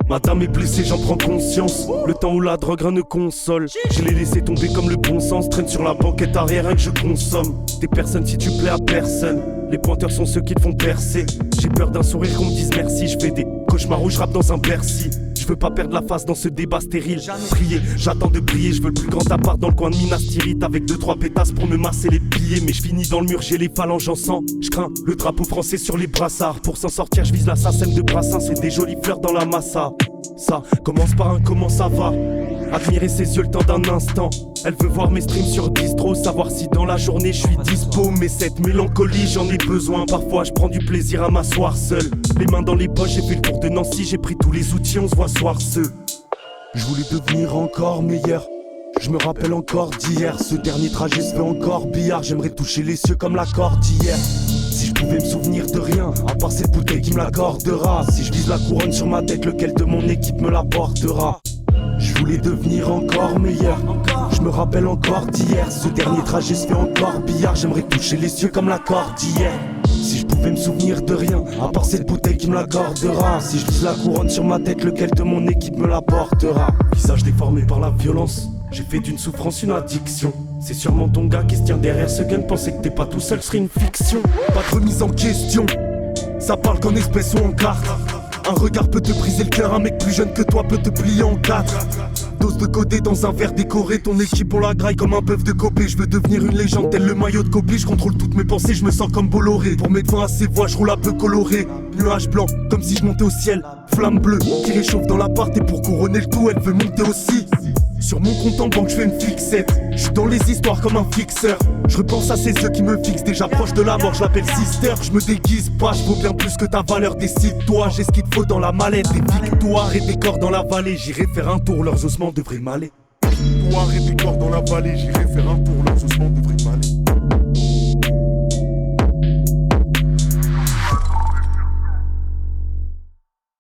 Madame est blessée, j'en prends conscience. Le temps où la drogue rien ne console. Je l'ai laissé tomber comme le bon sens. Traîne sur la banquette arrière, rien que je consomme. Des personnes si tu plais à personne. Les pointeurs sont ceux qui te font percer. J'ai peur d'un sourire qu'on me dise merci. Je fais des cauchemars où je rappe dans un Bercy. Je veux pas perdre la face dans ce débat stérile. Prier, j'attends de briller. Je veux le plus grand appart dans le coin de Minas Tirith. Avec 2-3 pétasses pour me masser les piliers. Mais je finis dans le mur, j'ai les phalanges en sang. Je crains le drapeau français sur les brassards. Pour s'en sortir, je vise l'assassin de Brassens. C'est des jolies fleurs dans la massa. Ça commence par un comment ça va. Admirer ses yeux le temps d'un instant. Elle veut voir mes streams sur Distro. Savoir si dans la journée je suis dispo. Mais cette mélancolie j'en ai besoin. Parfois je prends du plaisir à m'asseoir seul. Les mains dans les poches, j'ai fait le tour de Nancy. J'ai pris tous les outils, on se voit soir ce. Je voulais devenir encore meilleur. Je me rappelle encore d'hier. Ce dernier trajet se fait encore billard. J'aimerais toucher les cieux comme la cordillère. Si je pouvais me souvenir de rien, à part cette bouteille qui me l'accordera. Si je vise la couronne sur ma tête, lequel de mon équipe me l'apportera? Je voulais devenir encore meilleur. Je me rappelle encore d'hier. Ce dernier trajet se fait encore billard. J'aimerais toucher les cieux comme la cordillère. Si je pouvais me souvenir de rien, à part cette bouteille qui me l'accordera. Si je vise la couronne sur ma tête, lequel de mon équipe me l'apportera? Visage déformé par la violence, j'ai fait d'une souffrance une addiction. C'est sûrement ton gars qui se tient derrière ce gun. Penser que t'es pas tout seul serait une fiction. Pas de remise en question, ça parle qu'en espèces ou en carte. Un regard peut te briser le cœur, un mec plus jeune que toi peut te plier en quatre. Dose de codé dans un verre décoré, ton équipe on la graille comme un bœuf de Kobe. Je veux devenir une légende tel le maillot de Kobe. Je contrôle toutes mes pensées, je me sens comme Bolloré. Pour mettre fin à ses voix, je roule un peu coloré. Nuage blanc, comme si je montais au ciel. Flamme bleue, qui réchauffe dans l'appart. Et pour couronner le tout, elle veut monter aussi. Sur mon compte en banque, je fais une fixette. Je suis dans les histoires comme un fixeur. Je repense à ces yeux qui me fixent. Déjà proche de la mort, je l'appelle sister. Je me déguise pas, je vaux bien plus que ta valeur. Décide-toi, j'ai ce qu'il te faut dans la mallette. Des victoires et des corps dans la vallée. J'irai faire un tour, leurs ossements devraient m'aller. Victoires et des corps dans la vallée. J'irai faire un tour, leurs ossements devraient m'aller.